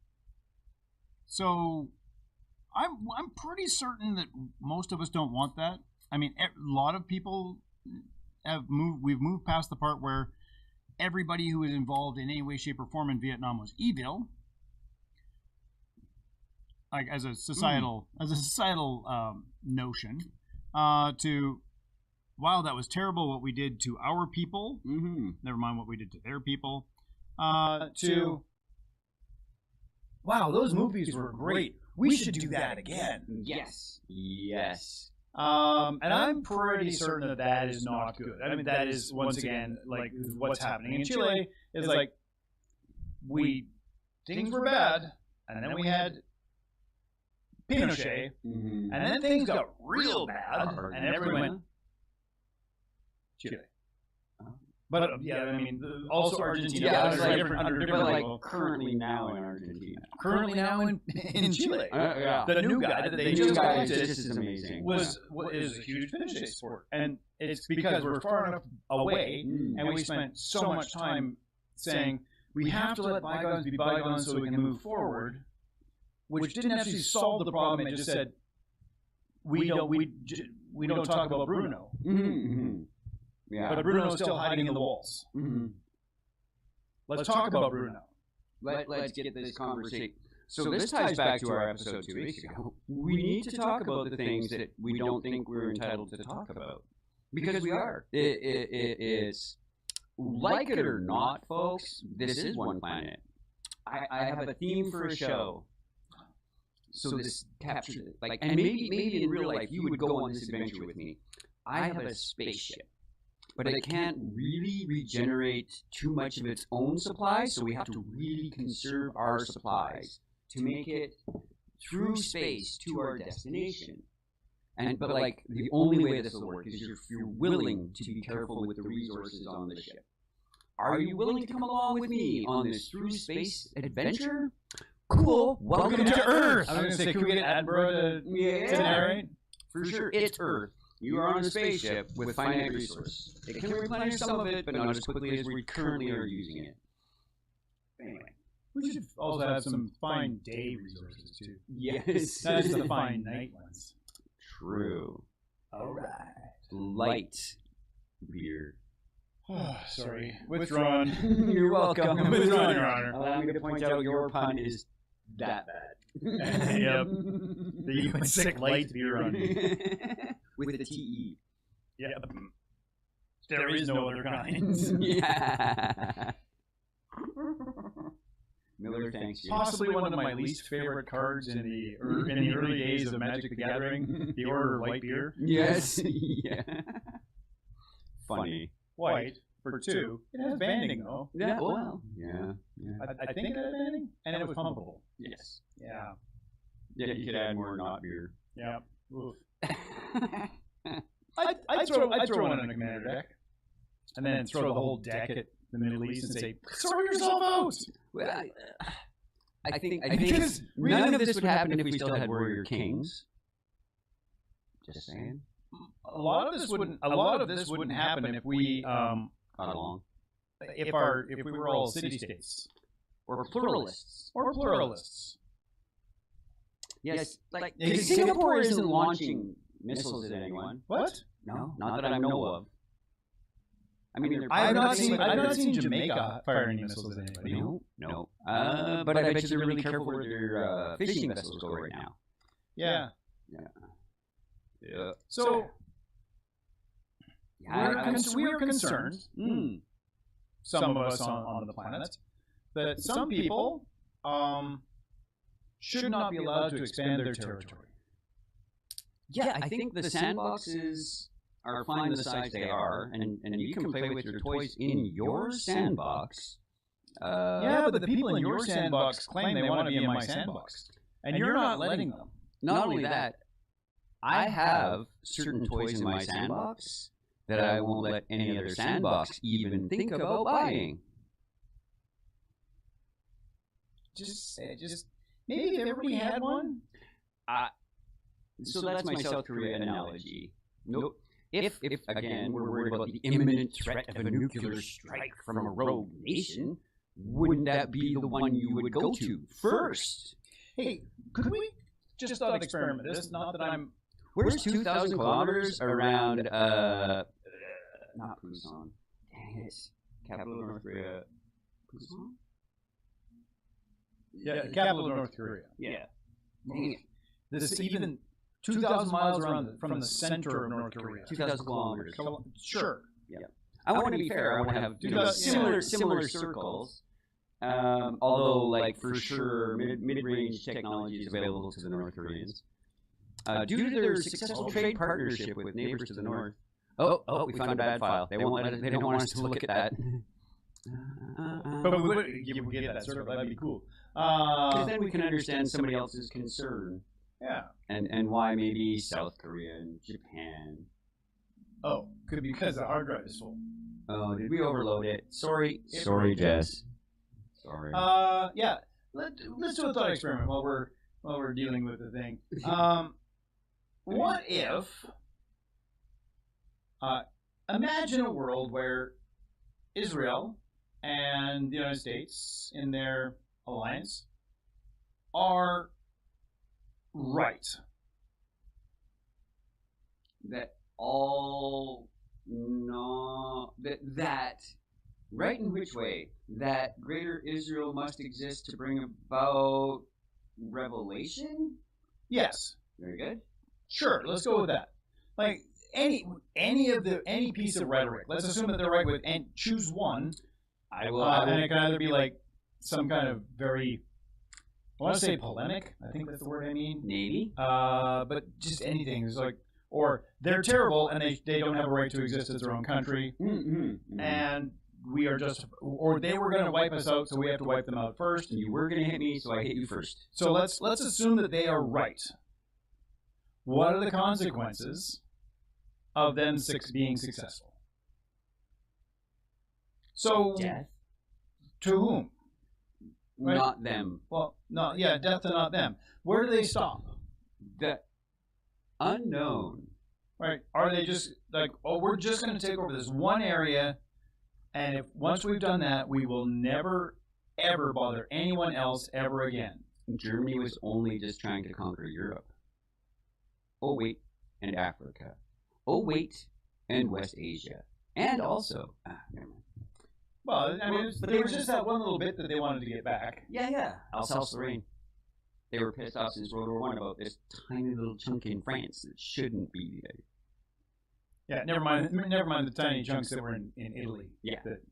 So I'm pretty certain that most of us don't want that. I mean, a lot of people we've moved past the part where everybody who was involved in any way, shape, or form in Vietnam was evil. Like as a societal notion, to wow, that was terrible what we did to our people. Mm-hmm. Never mind what we did to their people. To wow, those movies were great. We should do that again. Yes. Yes. And I'm pretty certain that that is not good. I mean, that is once again like what's happening in Chile is like things were bad, and then we had Pinochet, Mm-hmm. and then things got real bad, and everyone went Chile. But yeah, I mean, also Argentina. Yeah, I was under like, different but like people. currently now in Argentina. Currently now in Chile. Yeah. The new guy that they The just new guy elected is amazing. is a huge Pinochet support, and it's because we're far enough away, and we spent so much time saying we have to let bygones be bygones so we can move forward, which didn't actually solve the problem. It just said we don't talk about Bruno, Mm-hmm. Yeah. but Bruno's still hiding in the walls. Mm-hmm. Let's talk about Bruno. Let's get this conversation. So this ties back to our episode 2 weeks ago. We need to talk about the things that we don't think we're entitled to talk about. Because we are. It's, like it or not, folks, this is one planet. I have a theme for a show. So this captures it. Like, and maybe in real life you would go on this adventure with me. I have a spaceship, but it can't really regenerate too much of its own supply, so we have to really conserve our supplies to make it through space to our destination. But like the only way this will work is if you're willing to be careful with the resources on the ship. Are you willing to come along with me on this through space adventure? Cool. Welcome to Earth. I was going to say, can we get Admiral to narrate? For sure, it's Earth. You are on a spaceship with finite resources. It can replenish some of it, but not as quickly as we currently are using it. Anyway. We should also have some fine day resources, too. Yes. That's the fine night ones. True. All right. Light beer. Sorry. Withdrawn. You're welcome. Withdrawn, Your Honor. Allow me to point out your pun is that bad. Yep. The human sick light beer on me. With the TE. Yeah. There is no other kind. Yeah. Miller, thanks. You. Possibly one of my least favorite cards in the early days of Magic the Gathering, the Order of White Beer. Yes. Yeah. Funny. White for 2. It has banding though. Yeah. Well. Yeah. I think it had banding, and it was pumpable. Yes. Yeah. Yeah. You could add more not beer. Yeah. Oof. I'd throw one in a commander deck, and then throw the whole deck at the Middle East and say, "Throw yourself out." Well, I think Because none of this would happen if we still had Warrior Kings. Just saying. A lot of this wouldn't happen if we Got along. if we were all city states Or pluralists. or pluralists. Yes. Like Singapore isn't launching missiles at anyone. What? No, not that I know of. I mean, I've not seen Jamaica fire any missiles at anybody. No. But I bet you they're really careful where their fishing vessels go right now. Yeah. So we are concerned, some of us on the planet, that some people should not be allowed to expand their territory. Yeah, I think the sandboxes are fine the size they are, and you can play with your toys in your sandbox. Yeah, but the people in your sandbox claim they want to be in my sandbox, and you're not letting them. Not only that, I have certain toys in my sandbox that I won't let any other sandbox even think about buying. Just maybe if everybody had one. So that's my South Korea analogy. Nope. If again we're worried about the imminent threat of a nuclear strike from a rogue nation, wouldn't that be the one you would go to first? Hey, could we just thought experiment this? Not that I'm. Where's 2,000 kilometers around? Not Busan. Dang it, capital of North Korea. Busan. Yeah, capital of North Korea. Yeah. Dang it. This is even 2,000 miles around from the center of North Korea. 2,000 kilometers. Sure. Yeah. I want to be fair. I want to have similar circles. Although, like for sure, mid-range technology is available to the North Koreans. Due to their successful trade partnership with neighbors to the north. Oh, we found a bad file. They won't let us. They don't want us to look at that. But we would get that circle. That'd be cool. Because then we can understand somebody else's concern. Yeah. And why maybe South Korea and Japan. Oh, could be because the hard drive is full. Oh, did we overload it? Sorry, Jess. Sorry. Yeah. Let's do a thought experiment while we're dealing with the thing. What if? Imagine a world where Israel and the United States in their alliance are right. That all that right in which way? That greater Israel must exist to bring about revelation? Yes. Very good. Sure, let's go with that. Like any piece of rhetoric. Let's assume that they're right with and choose one. I will. And it can either be like some kind of very, I want to say polemic. I think that's the word I mean. Maybe. But just anything. It's like, or they're terrible and they don't have a right to exist as their own country. And we are just, or they were going to wipe us out, so we have to wipe them out first. You were going to hit me, so I hit you first. So let's assume that they are right. What are the consequences of them being successful? So, death to whom? Right? Not them. Well, no, yeah, death to not them. Where do they stop? The unknown. Right? Are they just like, oh, we're just going to take over this one area, and once we've done that, we will never, ever bother anyone else ever again? Germany was only just trying to conquer Europe. Oh, wait, and Africa. Oh, wait, and West Asia. And also, never mind. Well, I mean, but there was just that one little bit that they wanted to get back. Yeah. Alsace-Lorraine. they were pissed off since World War One about this tiny little chunk in France that shouldn't be there. Yeah, never mind the tiny chunks that were in Italy. Yeah. That-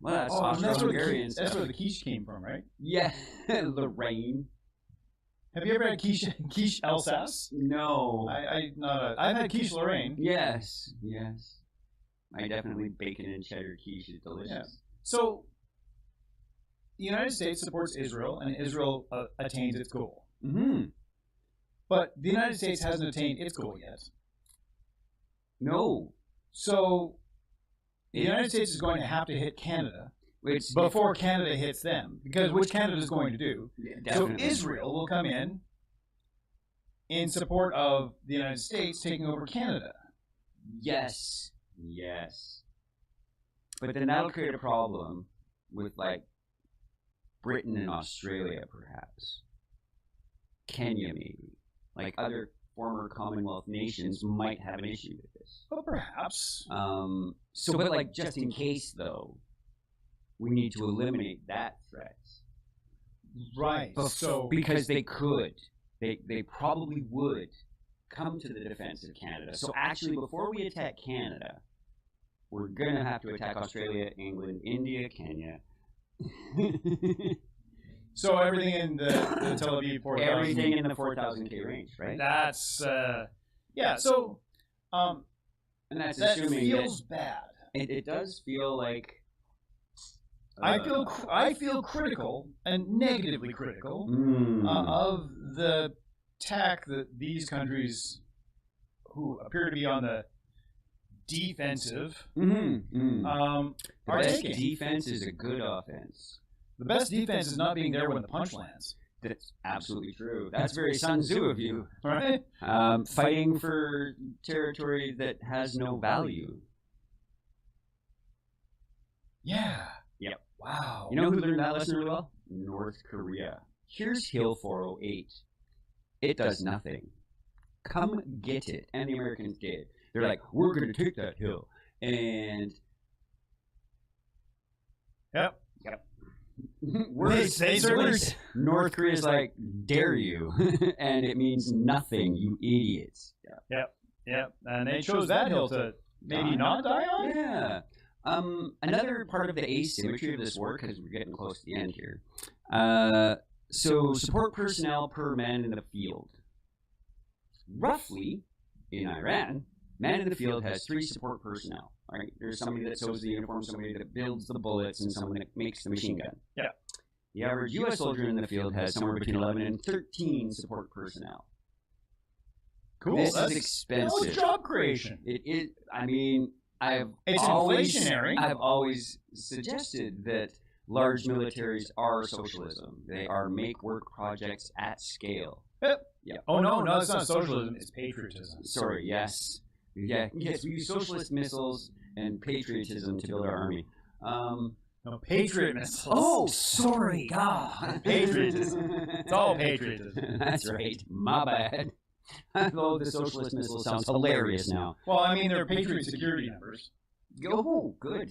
Well, that's Austro-Hungarians. That's where the quiche came from, right? Yeah, Lorraine. Have you ever had quiche Alsace? No. I've had quiche Lorraine. Yes. I definitely bacon and cheddar quiche is delicious. Yeah. So, the United States supports Israel, and Israel attains its goal. Mm-hmm. But the United States hasn't attained its goal yet. No. So, the United States is going to have to hit Canada before Canada hits them, because which Canada is going to do. Definitely. So Israel will come in support of the United States taking over Canada. Yes. But then that'll create a problem with, like, Britain and Australia, perhaps. Kenya, maybe. Like, other former Commonwealth nations might have an issue with this. Well, perhaps. But like, just in case, though, we need to eliminate that threat. Right. Because they could. They probably would come to the defense of Canada. So actually, before we attack Canada, we're going to have to attack Australia, England, India, Kenya. So everything in the Tel Aviv 4,000. Everything in the 4,000K range, right? That's, yeah, so, and that's that assuming feels bad. It does feel like... I feel critical and negatively critical of the tack that these countries who appear to be on the defensive the are best taking. defense is a good offense. The best defense is not being there when the punch lands. That's absolutely true. That's very Sun Tzu of you. Right? Fighting for territory that has no value. Yeah. Yep. Wow. You know who learned that lesson really well? North Korea. Here's Hill 408. It does nothing. Come get it. And the Americans did. They're like, we're going to take that hill. And... Yep. Words. North Korea's like, dare you. And it means nothing, you idiots. Yep. And they chose that hill to maybe not die on? Yeah. Another part of the asymmetry of this war, because we're getting close to the end here. So support personnel per man in the field. Roughly, in Iran, man in the field has 3 support personnel. Right? There's somebody that sews the uniform, somebody that builds the bullets, and someone that makes the machine gun. Yeah. The average U.S. soldier in the field has somewhere between 11 and 13 support personnel. Cool. This That's is expensive. That's job creation. It is. I mean, It's inflationary. I've always suggested that large militaries are socialism. They are make-work projects at scale. Yep. Yeah. Oh, no, it's not socialism. It's patriotism. Sorry, yes. Yes, we use socialist missiles and patriotism to build our army. No, patriot missiles. Oh, sorry, God. Patriotism. It's all patriotism. That's right. My bad. Although the socialist missile sounds hilarious now. Well, I mean, they're patriot security numbers. Oh, good.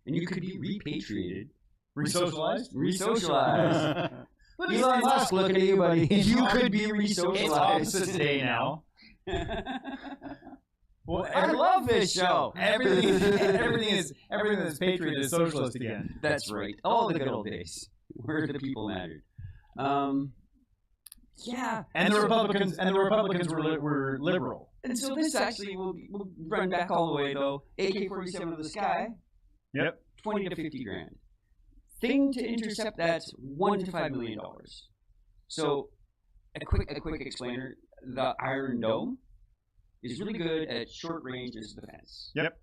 And you could be repatriated. Resocialized? Resocialized. Elon Musk looking at you, buddy. You could be resocialized. It's opposite day now. Well, I love this show. Everything that's patriot is socialist again. That's right. All the good old days where the people mattered. Yeah. And the Republicans were liberal. And so this actually will run back all the way though. AK-47 of the sky. Yep. 20 to 50 grand. Thing to intercept that's $1 to $5 million. So a quick explainer. The Iron Dome is really good at short range as defense. Yep.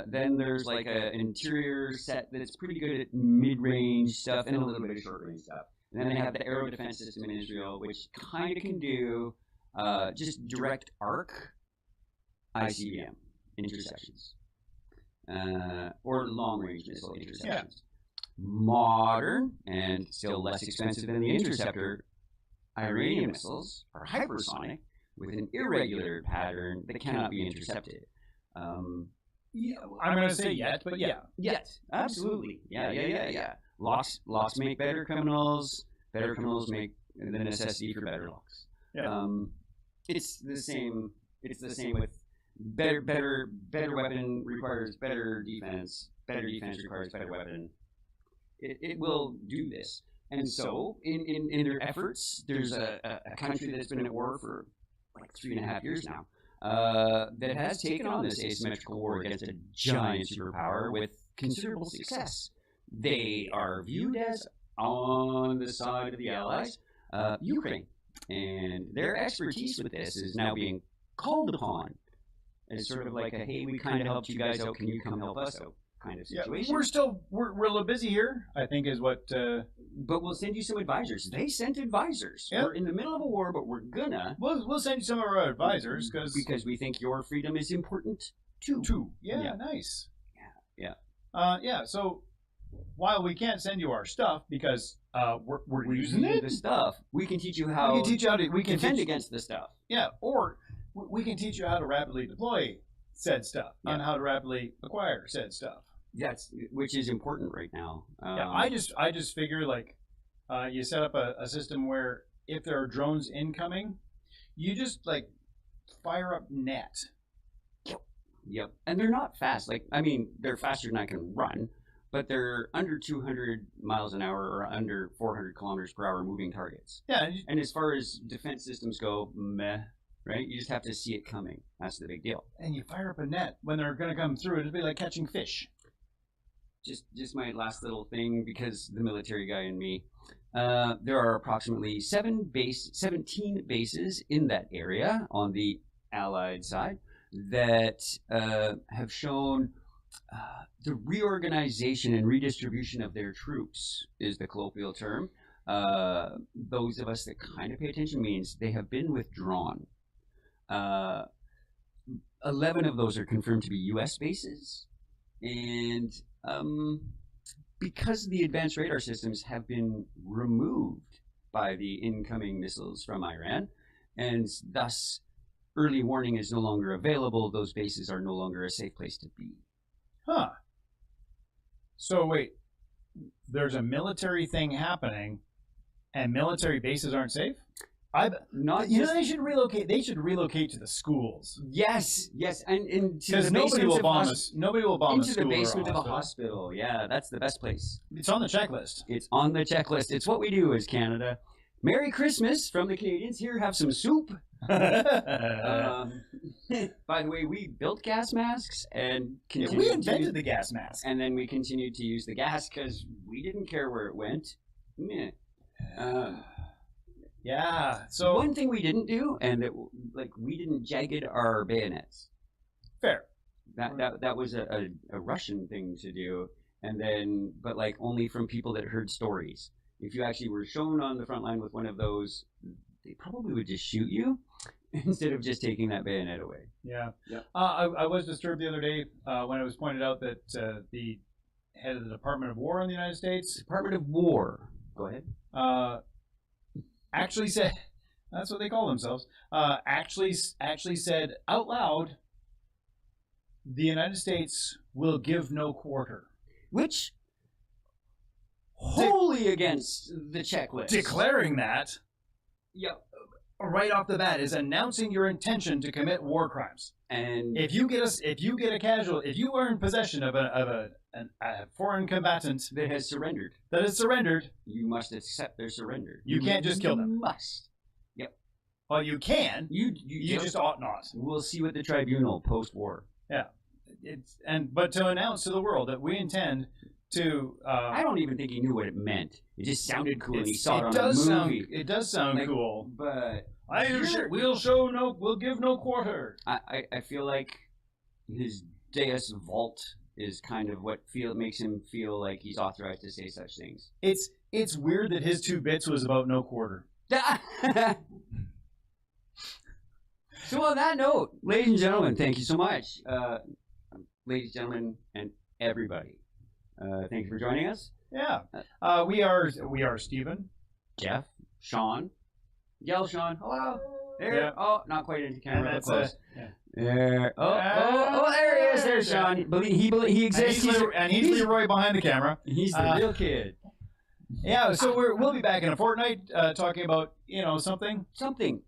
Then there's like an interior set that's pretty good at mid-range stuff and a little bit of short-range stuff. And then they have the aero defense system in Israel, which kind of can do just direct arc ICBM interceptions or long-range missile interceptions. Yeah. Modern and still less expensive than the interceptor Iranian missiles are hypersonic with an irregular pattern that cannot be intercepted. Yeah, I'm going to say yet, but yeah. Yet, absolutely. Yeah. locks make better criminals make the necessity for better locks. Yeah. It's the same with better weapon requires better defense requires better weapon. It will do this. And so in their efforts, there's a country that's been at war for like 3.5 years now, that has taken on this asymmetrical war against a giant superpower with considerable success. They are viewed as on the side of the Allies, Ukraine. And their expertise with this is now being called upon as sort of like a, hey, we kind of helped you guys out, can you come help us out kind of situation. Yeah, we're a little busy here, I think is what... But we'll send you some advisors. They sent advisors. Yeah. We're in the middle of a war, but we're gonna... We'll send you some of our advisors, because we think your freedom is important, too. Yeah, nice. Yeah. Yeah, so while we can't send you our stuff because we're using it, the stuff, we can teach you how we can defend against the stuff. Yeah, or we can teach you how to rapidly deploy said stuff and how to rapidly acquire said stuff. Which is important right now. Yeah, I just figure like you set up a system where if there are drones incoming, you just like fire up net. Yep, and they're not fast. Like, I mean, they're faster than I can run, but they're under 200 miles an hour or under 400 kilometers per hour moving targets. Yeah, and as far as defense systems go, meh. Right? You just have to see it coming. That's the big deal. And you fire up a net when they're going to come through. It'll be like catching fish. Just my last little thing, because the military guy in me. There are approximately 17 bases in that area on the Allied side that have shown the reorganization and redistribution of their troops is the colloquial term. Those of us that kind of pay attention means they have been withdrawn. 11 of those are confirmed to be U.S. bases, and because the advanced radar systems have been removed by the incoming missiles from Iran, and thus early warning is no longer available, those bases are no longer a safe place to be. Huh. So wait, there's a military thing happening, and military bases aren't safe? They should relocate. They should relocate to the schools. Yes, and because nobody will bomb us. Nobody will bomb into the basement of a hospital. Yeah, that's the best place. It's on the checklist. It's on the checklist. It's what we do as Canada. Merry Christmas from the Canadians. Here, have some soup. By the way, we built gas masks and we invented the gas mask, and then we continued to use the gas because we didn't care where it went. Meh. Yeah. So one thing we didn't do, and we didn't jagged our bayonets. Fair. That was a Russian thing to do, and then but like only from people that heard stories. If you actually were shown on the front line with one of those, they probably would just shoot you instead of just taking that bayonet away. Yeah. I was disturbed the other day when it was pointed out that the head of the Department of War in the United States, Department of War. Go ahead. Actually said, that's what they call themselves, actually said out loud, the United States will give no quarter. Which, wholly against the checklist. Declaring that, right off the bat, is announcing your intention to commit war crimes. And if you are in possession of a foreign combatant that has surrendered, you must accept their surrender. You can't just kill them. You must. Yep. Well, you can. You just ought not. We'll see what the tribunal post-war. Yeah. But to announce to the world that we intend to. I don't even think he knew what it meant. It just sounded cool, and he saw it on a movie. It does sound cool, but we'll give no quarter. I feel like his Deus Vault is kind of what makes him feel like he's authorized to say such things. It's weird that his 2 bits was about no quarter. So on that note, ladies and gentlemen, thank you so much. Ladies and gentlemen, and everybody, thank you for joining us. Yeah, we are Stephen, Jeff, Sean. Yell, Sean. Hello. There. Yeah. Oh, not quite into camera. That's close. yeah. There. Oh, there he is. There's Sean. He exists. And he's Leroy behind the camera. He's the real kid. Yeah, so we'll be back in a fortnight talking about, something. Something.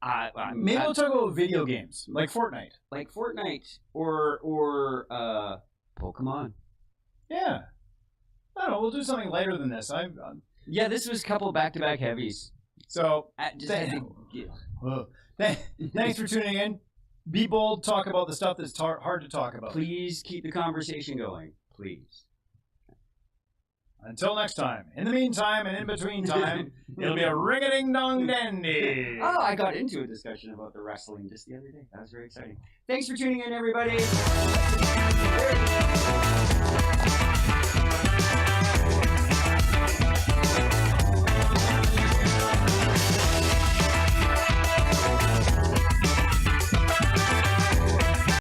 Maybe we'll talk about video games, like Fortnite. Like Fortnite or Pokemon. Yeah. I don't know, we'll do something lighter than this. Yeah, this was a couple back-to-back heavies. So, Just had to, thanks for tuning in. Be bold, talk about the stuff that's hard to talk about. please keep the conversation going. Please. Until next time. In the meantime and in between time, it'll be a ring-a-ding-dong-dandy. Oh, I got into a discussion about the wrestling just the other day. That was very exciting. Thanks for tuning in, everybody.